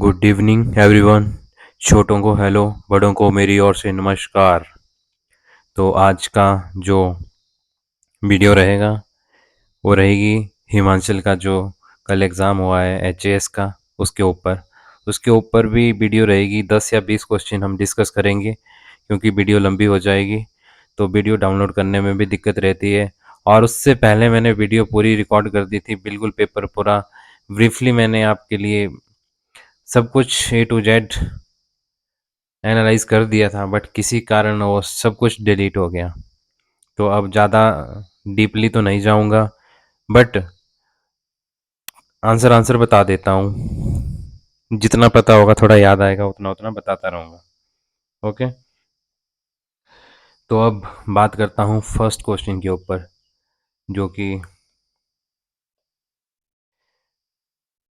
Good evening everyone. छोटों को hello, बड़ों को मेरी ओर से नमस्कार। तो आज का जो वीडियो रहेगा वो रहेगी हिमाचल का जो कल एग्ज़ाम हुआ है एचएएस का, उसके ऊपर भी वीडियो रहेगी। 10 या 20 क्वेश्चन हम डिस्कस करेंगे क्योंकि वीडियो लंबी हो जाएगी तो वीडियो डाउनलोड करने में भी दिक्कत रहती है। और उससे पहले मैंने वीडियो पूरी रिकॉर्ड कर दी थी, बिल्कुल पेपर पूरा ब्रीफली मैंने आपके लिए सब कुछ ए टू जेड एनालाइज कर दिया था, बट किसी कारण वो सब कुछ डिलीट हो गया। तो अब ज़्यादा डीपली तो नहीं जाऊंगा, बट आंसर आंसर बता देता हूँ। जितना पता होगा, थोड़ा याद आएगा, उतना उतना बताता रहूँगा। ओके। तो अब बात करता हूँ फर्स्ट क्वेश्चन के ऊपर, जो कि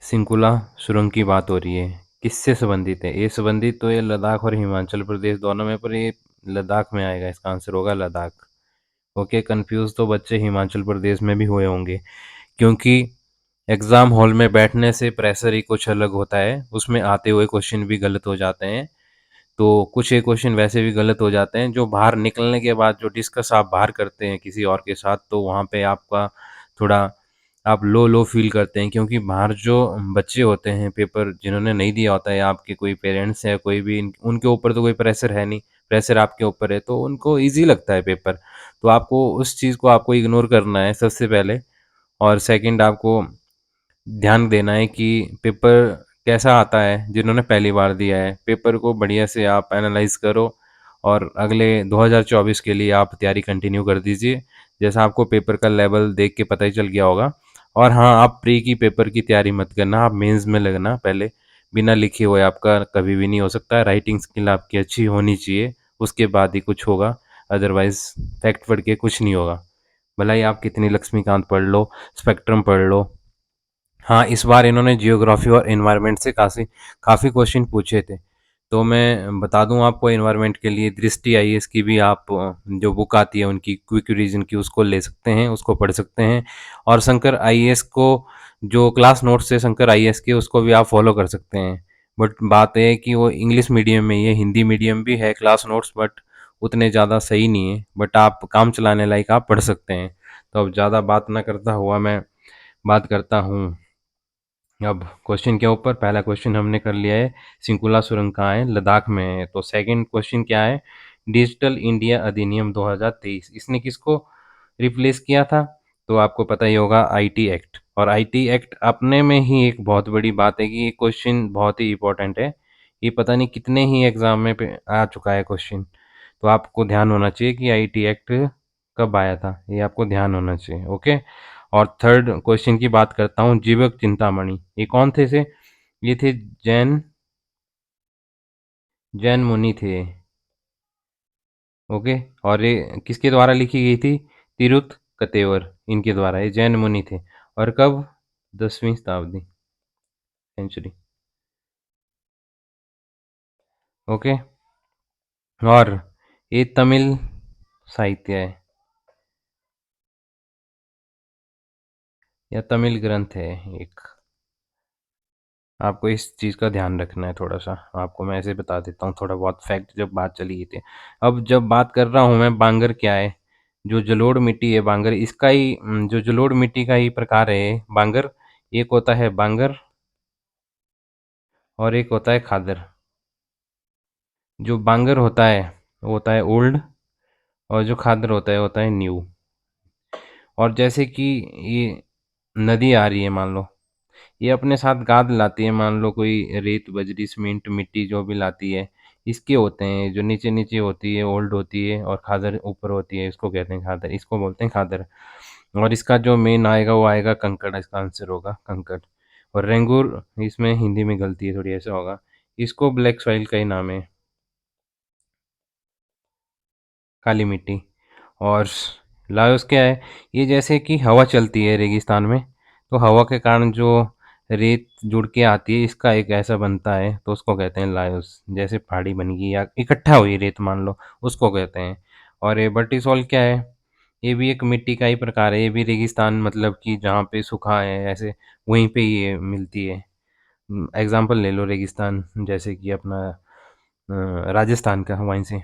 सिंकुला सुरंग की बात हो रही है। किससे संबंधित है ये? संबंधित तो ये लद्दाख और हिमाचल प्रदेश दोनों में, पर ये लद्दाख में आएगा, इसका आंसर होगा लद्दाख। ओके, कंफ्यूज तो बच्चे हिमाचल प्रदेश में भी हुए होंगे, क्योंकि एग्ज़ाम हॉल में बैठने से प्रेशर ही कुछ अलग होता है, उसमें आते हुए क्वेश्चन भी गलत हो जाते हैं। तो कुछ एक क्वेश्चन वैसे भी गलत हो जाते हैं, जो बाहर निकलने के बाद जो डिस्कस आप बाहर करते हैं किसी और के साथ, तो वहाँ पे आपका थोड़ा आप लो लो फील करते हैं, क्योंकि बाहर जो बच्चे होते हैं पेपर जिन्होंने नहीं दिया होता है, आपके कोई पेरेंट्स है, कोई भी उनके ऊपर तो कोई प्रेशर है नहीं, प्रेशर आपके ऊपर है, तो उनको ईजी लगता है पेपर। तो आपको उस चीज़ को आपको इग्नोर करना है सबसे पहले। और सेकंड, आपको ध्यान देना है कि पेपर कैसा आता है। जिन्होंने पहली बार दिया है पेपर को बढ़िया से आप एनालाइज करो, और अगले 2024 के लिए आप तैयारी कंटिन्यू कर दीजिए, जैसा आपको पेपर का लेवल देख के पता ही चल गया होगा। और हाँ, आप प्री की पेपर की तैयारी मत करना, आप मेंस में लगना पहले। बिना लिखे हुए आपका कभी भी नहीं हो सकता। राइटिंग स्किल आपकी अच्छी होनी चाहिए, उसके बाद ही कुछ होगा। अदरवाइज फैक्ट पढ़ के कुछ नहीं होगा, भला ही आप कितनी लक्ष्मीकांत पढ़ लो, स्पेक्ट्रम पढ़ लो। हाँ, इस बार इन्होंने जियोग्राफी और एनवायरनमेंट से काफ़ी काफ़ी क्वेश्चन पूछे थे। तो मैं बता दूं आपको, एनवायरनमेंट के लिए दृष्टि आईएएस की भी आप जो बुक आती है उनकी क्विक रिवीजन की, उसको ले सकते हैं, उसको पढ़ सकते हैं। और शंकर आईएएस को जो क्लास नोट्स है शंकर आईएएस के, उसको भी आप फॉलो कर सकते हैं। बट बात यह है कि वो इंग्लिश मीडियम में ही है, हिंदी मीडियम भी है क्लास नोट्स, बट उतने ज़्यादा सही नहीं है। बट आप काम चलाने लायक आप पढ़ सकते हैं। तो अब ज़्यादा बात ना करता हुआ मैं बात करता हूँ अब क्वेश्चन के ऊपर। पहला क्वेश्चन हमने कर लिया है, सिंकुला सुरंग कहाँ है? लद्दाख में है। तो सेकंड क्वेश्चन क्या है? डिजिटल इंडिया अधिनियम 2023, इसने किसको रिप्लेस किया था? तो आपको पता ही होगा, आईटी एक्ट। और आईटी एक्ट अपने में ही एक बहुत बड़ी बात है कि ये क्वेश्चन बहुत ही इंपॉर्टेंट है। ये पता नहीं कितने ही एग्जाम में पे आ चुका है क्वेश्चन। तो आपको ध्यान होना चाहिए कि आईटी एक्ट कब आया था, ये आपको ध्यान होना चाहिए। ओके। और थर्ड क्वेश्चन की बात करता हूँ, जीवक चिंतामणि, ये कौन थे से? ये थे जैन जैन मुनि थे। ओके। और ये किसके द्वारा लिखी गई थी? तिरुत कतेवर, इनके द्वारा, ये जैन मुनि थे। और कब? 10वीं शताब्दी, सेंचुरी। ओके। और ये तमिल साहित्य है या तमिल ग्रंथ है एक। आपको इस चीज़ का ध्यान रखना है थोड़ा सा। आपको मैं ऐसे बता देता हूँ थोड़ा बहुत फैक्ट, जब बात चली थी। अब जब बात कर रहा हूँ मैं, बांगर क्या है? जो जलोढ़ मिट्टी है बांगर, इसका ही जो जलोढ़ मिट्टी का ही प्रकार है बांगर। एक होता है बांगर और एक होता है खादर। जो बांगर होता है वो होता है ओल्ड, और जो खादर होता है न्यू। और जैसे कि ये नदी आ रही है मान लो, ये अपने साथ गाद लाती है, मान लो कोई रेत बजरी सीमेंट मिट्टी जो भी लाती है, इसके होते हैं जो नीचे नीचे होती है ओल्ड होती है, और खादर ऊपर होती है, इसको कहते हैं खादर, इसको बोलते हैं खादर। और इसका जो मेन आएगा वो आएगा कंकड़, इसका आंसर होगा कंकड़। और रेंगूर, इसमें हिंदी में गलती है थोड़ी, ऐसा होगा। इसको ब्लैक सॉइल का ही नाम है, काली मिट्टी। और लाओस क्या है? ये जैसे कि हवा चलती है रेगिस्तान में, तो हवा के कारण जो रेत जुड़ के आती है, इसका एक ऐसा बनता है, तो उसको कहते हैं लायोस। जैसे पहाड़ी बन गई या इकट्ठा हुई रेत मान लो, उसको कहते हैं। और ये बर्टिसोल क्या है? ये भी एक मिट्टी का ही प्रकार है, ये भी रेगिस्तान, मतलब कि जहाँ पे सूखा है ऐसे, वहीं पे ये मिलती है। एग्जाम्पल ले लो रेगिस्तान, जैसे कि अपना राजस्थान का वहीं से।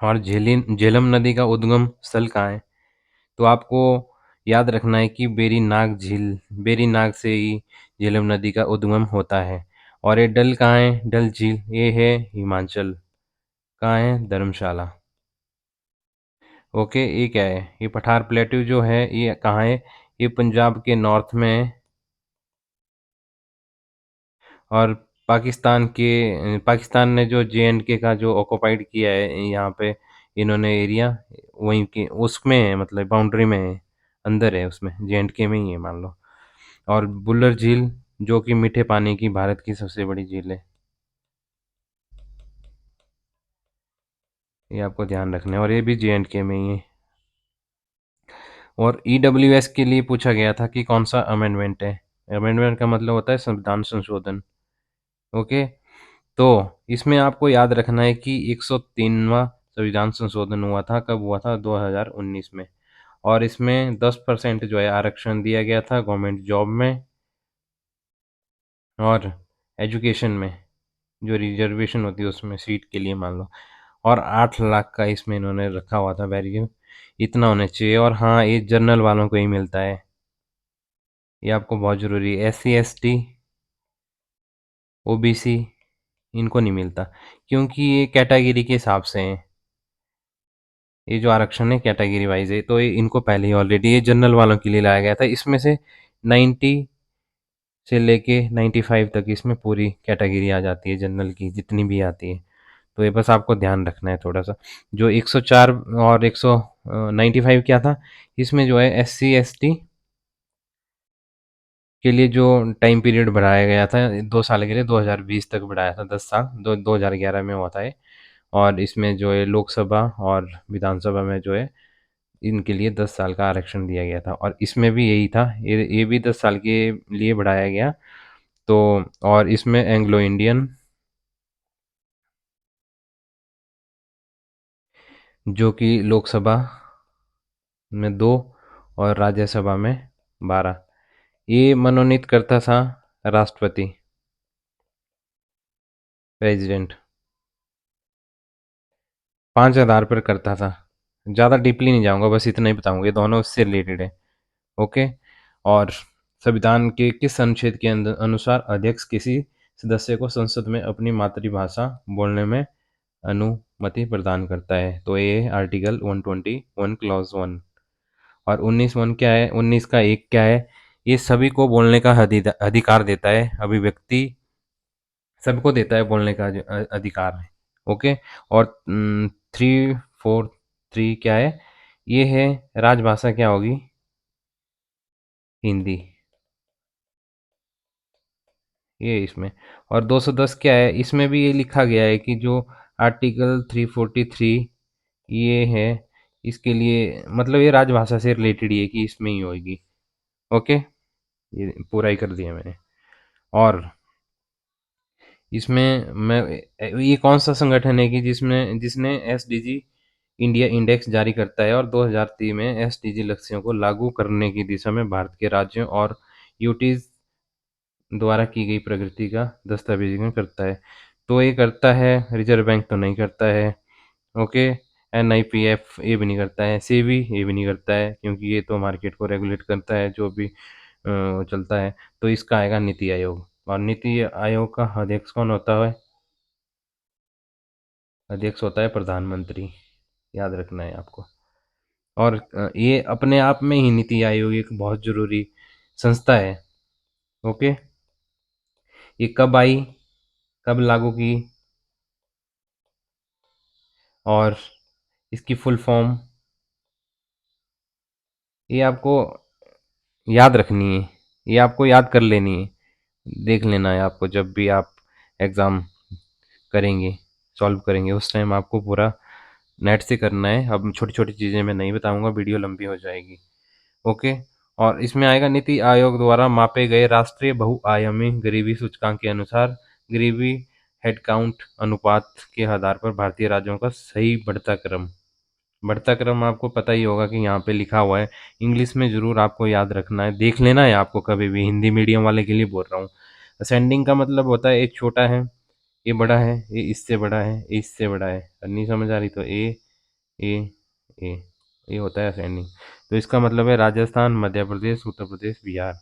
और झेलम नदी का उद्गम स्थल कहाँ है? तो आपको याद रखना है कि बेरी नाग से ही झेलम नदी का उद्गम होता है। और ये डल कहाँ है? डल झील ये है हिमाचल। कहाँ है? धर्मशाला। ओके, ये क्या है? ये पठार प्लेट्यू जो है ये कहाँ है? ये पंजाब के नॉर्थ में है। और पाकिस्तान ने जो J&K का जो ऑक्युपाइड किया है यहाँ पे, इन्होंने एरिया वहीं के उसमें है, मतलब बाउंड्री में है, अंदर है, उसमें J&K में ही है मान लो। और बुल्लर झील जो कि मीठे पानी की भारत की सबसे बड़ी झील है, ये आपको ध्यान रखना है, और ये भी J&K में ही है। और EWS के लिए पूछा गया था कि कौन सा अमेंडमेंट है। अमेंडमेंट का मतलब होता है संविधान संशोधन। ओके, तो इसमें आपको याद रखना है कि 103वां संविधान संशोधन हुआ था। कब हुआ था? 2019 में। और इसमें 10% जो है आरक्षण दिया गया था गवर्नमेंट जॉब में और एजुकेशन में, जो रिजर्वेशन होती है उसमें सीट के लिए मान लो। और 8 लाख का इसमें इन्होंने रखा हुआ था वैल्यू, इतना होना चाहिए। और हाँ, ये जनरल वालों को ही मिलता है, ये आपको बहुत ज़रूरी है। SC ST OBC इनको नहीं मिलता, क्योंकि ये कैटेगरी के हिसाब से हैं। ये जो आरक्षण है कैटेगरी वाइज है, तो ये इनको पहले ही ऑलरेडी ये जनरल वालों के लिए लाया गया था। इसमें से 90 से लेके 95 तक इसमें पूरी कैटेगरी आ जाती है जनरल की, जितनी भी आती है। तो ये बस आपको ध्यान रखना है थोड़ा सा। जो 104 और 195 क्या था, इसमें जो है SC ST के लिए जो टाइम पीरियड बढ़ाया गया था 2 साल के लिए, 2020 तक बढ़ाया था, 10 साल, 2011 में हुआ था ये। और इसमें जो है लोकसभा और विधानसभा में जो है इनके लिए 10 साल का आरक्षण दिया गया था। और इसमें भी यही था, ये भी 10 साल के लिए बढ़ाया गया। तो और इसमें एंग्लो इंडियन जो कि लोकसभा में 2 और राज्यसभा में 12, ये मनोनीत करता था राष्ट्रपति, प्रेसिडेंट। 5 आधार पर करता था। ज़्यादा डीपली नहीं जाऊंगा, बस इतना ही बताऊंगा, ये दोनों उससे रिलेटेड है। ओके। और संविधान के किस अनुच्छेद के अनुसार अध्यक्ष किसी सदस्य को संसद में अपनी मातृभाषा बोलने में अनुमति प्रदान करता है? तो ये है आर्टिकल 121 क्लॉज 1। और 19(1) क्या है? 19 का 1 क्या है? ये सभी को बोलने का अधिकार देता है, अभिव्यक्ति सबको देता है बोलने का अधिकार है। ओके। और 343 क्या है? ये है राजभाषा क्या होगी? हिंदी, ये इसमें। और 210 क्या है? इसमें भी ये लिखा गया है कि जो आर्टिकल 343 ये है, इसके लिए मतलब ये राजभाषा से रिलेटेड ही है कि इसमें ही होगी। ओके, ये पूरा ही कर दिया मैंने। और इसमें मैं, ये कौन सा संगठन है कि जिसमें जिसने SDG इंडिया इंडेक्स जारी करता है और 2003 में SDG लक्ष्यों को लागू करने की दिशा में भारत के राज्यों और यूटीज द्वारा की गई प्रगति का दस्तावेजीकरण करता है? तो ये करता है रिजर्व बैंक, तो नहीं करता है। ओके। NIPF ये भी नहीं करता है। सेबी ये भी नहीं करता है, क्योंकि ये तो मार्केट को रेगुलेट करता है जो भी चलता है। तो इसका आएगा नीति आयोग। और नीति आयोग का अध्यक्ष कौन होता है? अध्यक्ष होता है प्रधानमंत्री, याद रखना है आपको। और ये अपने आप में ही नीति आयोग एक बहुत जरूरी संस्था है। ओके। ये कब आई, कब लागू की, और इसकी फुल फॉर्म ये आपको याद रखनी है, ये आपको याद कर लेनी है, देख लेना है आपको जब भी आप एग्ज़ाम करेंगे, सॉल्व करेंगे, उस टाइम आपको पूरा नेट से करना है। अब छोटी छोटी चीज़ें मैं नहीं बताऊंगा, वीडियो लंबी हो जाएगी। ओके। और इसमें आएगा नीति आयोग द्वारा मापे गए राष्ट्रीय बहुआयामी गरीबी सूचकांक के अनुसार गरीबी हेडकाउंट अनुपात के आधार पर भारतीय राज्यों का सही बढ़ता क्रम। बढ़ता क्रम आपको पता ही होगा कि यहाँ पे लिखा हुआ है, इंग्लिश में ज़रूर आपको याद रखना है, देख लेना है आपको, कभी भी हिंदी मीडियम वाले के लिए बोल रहा हूँ। असेंडिंग का मतलब होता है ए छोटा है, ए बड़ा है, ए इससे बड़ा है, ए इससे बड़ा है। नहीं समझ आ रही तो ए ए ये होता है असेंडिंग। तो इसका मतलब है राजस्थान, मध्य प्रदेश, उत्तर प्रदेश, बिहार।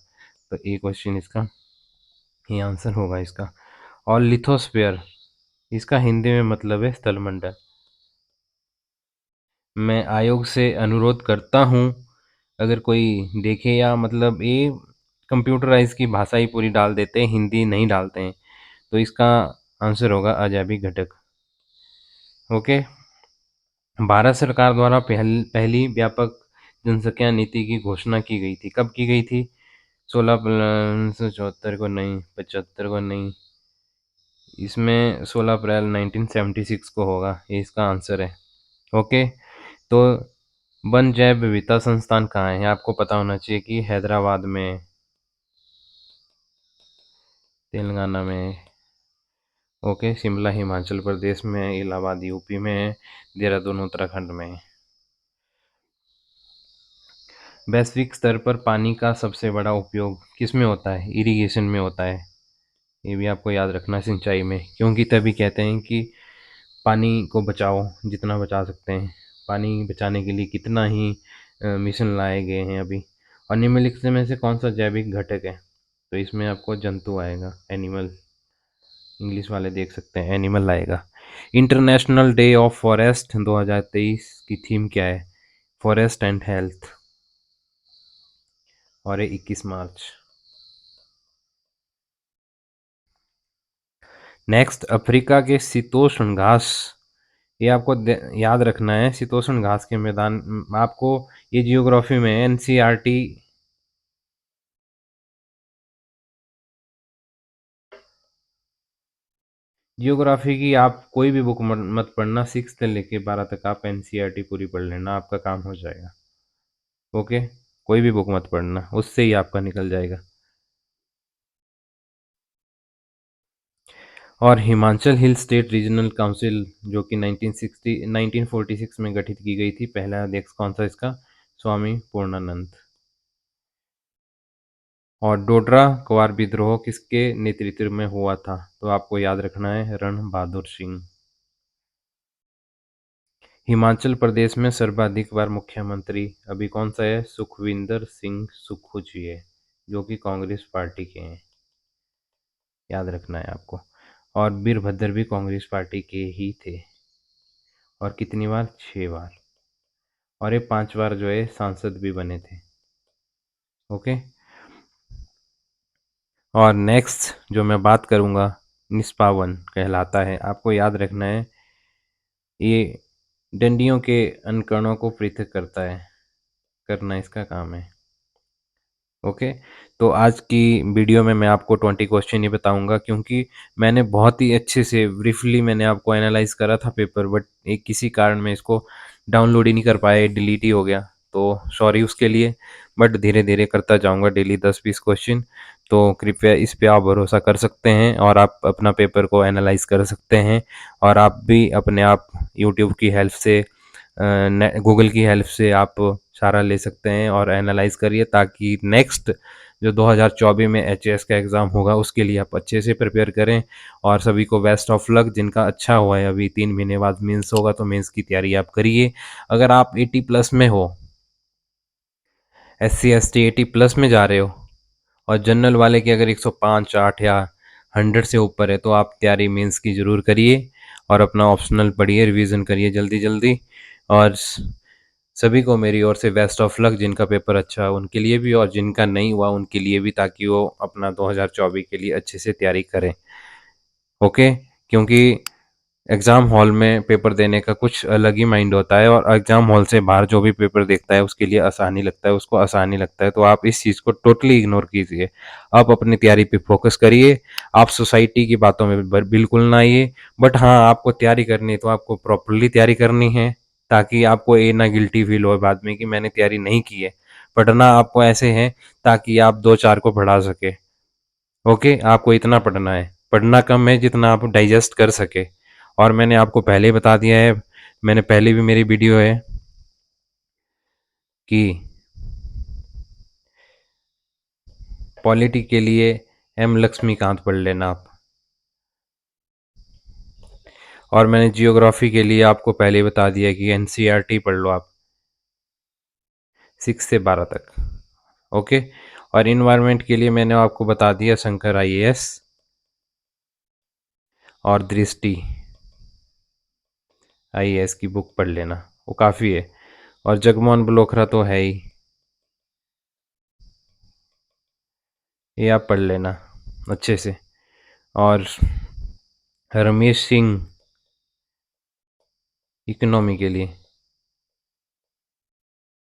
तो ए क्वेश्चन इसका ये आंसर होगा इसका। और लिथोस्फीयर, इसका हिंदी में मतलब है स्थलमंडल। मैं आयोग से अनुरोध करता हूँ, अगर कोई देखे या मतलब ये कंप्यूटराइज की भाषा ही पूरी डाल देते हैं, हिंदी नहीं डालते हैं। तो इसका आंसर होगा अजैविक घटक। ओके। भारत सरकार द्वारा पहली व्यापक जनसंख्या नीति की घोषणा की गई थी, कब की गई थी? 16 अप्रैल 1974 को नहीं, 75 को नहीं, इसमें 16 अप्रैल 1976 को होगा, ये इसका आंसर है। ओके। तो वन जैव विविधता संस्थान कहाँ है? आपको पता होना चाहिए कि हैदराबाद में, तेलंगाना में। ओके। शिमला हिमाचल प्रदेश में है, इलाहाबाद यूपी में है, देहरादून उत्तराखंड में है। वैश्विक स्तर पर पानी का सबसे बड़ा उपयोग किस में होता है? इरिगेशन में होता है। ये भी आपको याद रखना, सिंचाई में, क्योंकि तभी कहते हैं कि पानी को बचाओ जितना बचा सकते हैं। पानी बचाने के लिए कितना ही मिशन लाए गए हैं अभी। और निम्नलिखित में से कौन सा जैविक घटक है? तो इसमें आपको जंतु आएगा, एनिमल। इंग्लिश वाले देख सकते हैं, एनिमल आएगा। इंटरनेशनल डे ऑफ फॉरेस्ट 2023 की थीम क्या है? Forest and health. और ये 21 मार्च। नेक्स्ट, अफ्रीका के शीतोष्ण घास, ये आपको याद रखना है। शीतोष्ण घास के मैदान, आपको ये जियोग्राफी में एनसीईआरटी। जियोग्राफी की आप कोई भी बुक मत पढ़ना, 6 से लेके 12 तक आप एनसीईआरटी पूरी पढ़ लेना, आपका काम हो जाएगा। ओके। कोई भी बुक मत पढ़ना, उससे ही आपका निकल जाएगा। और Himachal hill state regional council, जो कि 1946 में गठित की गई थी, पहला अध्यक्ष कौन सा इसका? स्वामी पूर्णानंद। और डोडरा क्वार विद्रोह किसके नेतृत्व में हुआ था? तो आपको याद रखना है, रण बहादुर सिंह। हिमाचल प्रदेश में सर्वाधिक बार मुख्यमंत्री अभी कौन सा है? सुखविंदर सिंह सुक्खू जी है, जो कि कांग्रेस पार्टी के हैं, याद रखना है आपको। और वीरभद्र भी कांग्रेस पार्टी के ही थे। और कितनी बार? 6 बार। और ये 5 बार जो है सांसद भी बने थे। ओके। और नेक्स्ट जो मैं बात करूँगा, निष्पावन कहलाता है, आपको याद रखना है। ये डंडियों के अंकरणों को पृथक करता है, करना इसका काम है। ओके। तो आज की वीडियो में मैं आपको 20 क्वेश्चन ही बताऊंगा, क्योंकि मैंने बहुत ही अच्छे से ब्रीफली मैंने आपको एनालाइज करा था पेपर, बट एक किसी कारण मैं इसको डाउनलोड ही नहीं कर पाया, डिलीट ही हो गया। तो सॉरी उसके लिए, बट धीरे धीरे करता जाऊंगा, डेली 10-20 क्वेश्चन। तो कृपया इस पे आप भरोसा कर सकते हैं और आप अपना पेपर को एनालाइज कर सकते हैं। और आप भी अपने आप यूट्यूब की हेल्प से, गूगल की हेल्प से आप सहारा ले सकते हैं और एनालाइज करिए, ताकि नेक्स्ट जो 2024 में एचएएस का एग्ज़ाम होगा उसके लिए आप अच्छे से प्रिपेयर करें। और सभी को बेस्ट ऑफ लक। जिनका अच्छा हुआ है, अभी 3 महीने बाद मेंस होगा, तो मेंस की तैयारी आप करिए। अगर आप 80+ में हो, SC ST 80+ में जा रहे हो, और जनरल वाले की अगर 105, 8 या 100 से ऊपर है, तो आप तैयारी मेंस की ज़रूर करिए। और अपना ऑप्शनल पढ़िए, रिवीजन करिए जल्दी जल्दी। और सभी को मेरी ओर से बेस्ट ऑफ लक। जिनका पेपर अच्छा है उनके लिए भी, और जिनका नहीं हुआ उनके लिए भी, ताकि वो अपना 2024 के लिए अच्छे से तैयारी करें। ओके। क्योंकि एग्ज़ाम हॉल में पेपर देने का कुछ अलग ही माइंड होता है, और एग्ज़ाम हॉल से बाहर जो भी पेपर देखता है उसके लिए आसानी लगता है, उसको आसानी लगता है। तो आप इस चीज़ को टोटली इग्नोर कीजिए, आप अपनी तैयारी पे फोकस करिए। आप सोसाइटी की बातों में बिल्कुल ना आइए। बट हाँ, आपको तैयारी करनी है तो आपको प्रॉपरली तैयारी करनी है, ताकि आपको ये ना गिल्टी फील हो बाद में कि मैंने तैयारी नहीं की है। पढ़ना आपको ऐसे है ताकि आप 2-4 को पढ़ा सके। ओके। आपको इतना पढ़ना है, पढ़ना कम है जितना आप डाइजेस्ट कर सके। और मैंने आपको पहले ही बता दिया है, मैंने पहले भी मेरी वीडियो है कि पॉलिटी के लिए एम लक्ष्मीकांत पढ़ लेना आप। और मैंने जियोग्राफी के लिए आपको पहले ही बता दिया कि एनसीईआरटी पढ़ लो आप, 6 से 12 तक। ओके। और इन्वायरमेंट के लिए मैंने आपको बता दिया शंकर आईएएस और दृष्टि आईएएस की बुक पढ़ लेना, वो काफ़ी है। और जगमोहन बलोखरा तो है ही, ये आप पढ़ लेना अच्छे से। और रमेश सिंह इकोनॉमी के लिए।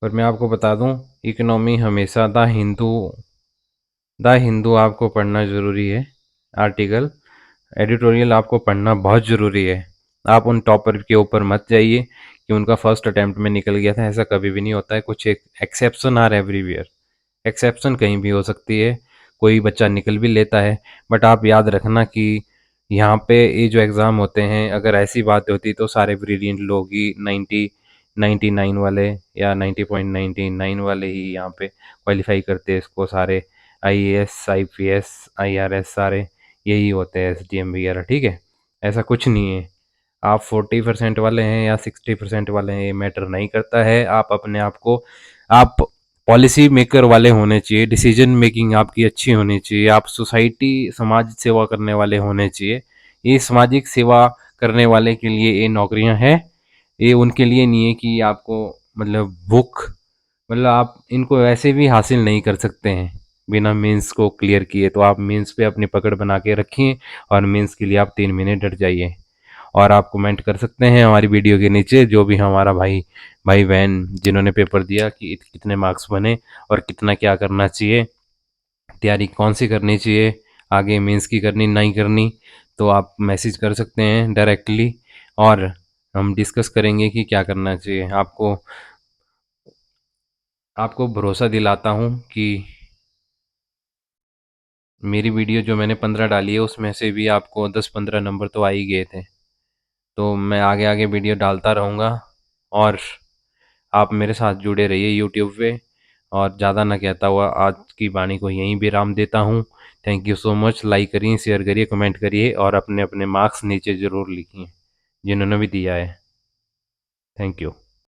और मैं आपको बता दूं, इकोनॉमी हमेशा द हिंदू आपको पढ़ना ज़रूरी है। आर्टिकल, एडिटोरियल आपको पढ़ना बहुत ज़रूरी है। आप उन टॉपर के ऊपर मत जाइए कि उनका फर्स्ट अटेम्प्ट में निकल गया था, ऐसा कभी भी नहीं होता है। कुछ एक एक्सेप्शन आर एवरीवेयर, एक्सेप्शन कहीं भी हो सकती है, कोई बच्चा निकल भी लेता है। बट आप याद रखना कि यहाँ पे ये जो एग्ज़ाम होते हैं, अगर ऐसी बात होती तो सारे ब्रिलियंट लोग ही 99 वाले या 90.99 वाले ही यहाँ पे क्वालिफाई करते हैं इसको। सारे आईएएस आईपीएस आईआरएस सारे यही होते हैं, एसडीएम वगैरह, ठीक है। ऐसा कुछ नहीं है। आप 40% वाले हैं या 60% वाले हैं, ये मैटर नहीं करता है। आप अपने आप को, आप पॉलिसी मेकर वाले होने चाहिए, डिसीजन मेकिंग आपकी अच्छी होनी चाहिए, आप सोसाइटी समाज सेवा करने वाले होने चाहिए। ये सामाजिक सेवा करने वाले के लिए ये नौकरियां हैं, ये उनके लिए नहीं है कि आपको मतलब बुक, मतलब आप इनको ऐसे भी हासिल नहीं कर सकते हैं बिना मेंस को क्लियर किए। तो आप मेंस पे अपनी पकड़ बना के रखिए और मेंस के लिए आप 3 महीने डट जाइए। और आप कमेंट कर सकते हैं हमारी वीडियो के नीचे, जो भी हमारा भाई भाई बहन जिन्होंने पेपर दिया, कि कितने मार्क्स बने और कितना क्या करना चाहिए, तैयारी कौन सी करनी चाहिए, आगे मेंस की करनी नहीं करनी, तो आप मैसेज कर सकते हैं डायरेक्टली। और हम डिस्कस करेंगे कि क्या करना चाहिए। आपको भरोसा दिलाता हूँ कि मेरी वीडियो जो मैंने 15 डाली है उसमें से भी आपको 10-15 नंबर तो आ ही गए थे। तो मैं आगे आगे वीडियो डालता रहूँगा। और आप मेरे साथ जुड़े रहिए यूट्यूब पे। और ज़्यादा ना कहता हुआ आज की वाणी को यहीं विराम देता हूँ। Thank you so much. Like करिए, शेयर करिए, कमेंट करिए और अपने अपने मार्क्स नीचे ज़रूर लिखिए जिन्होंने भी दिया है। Thank you.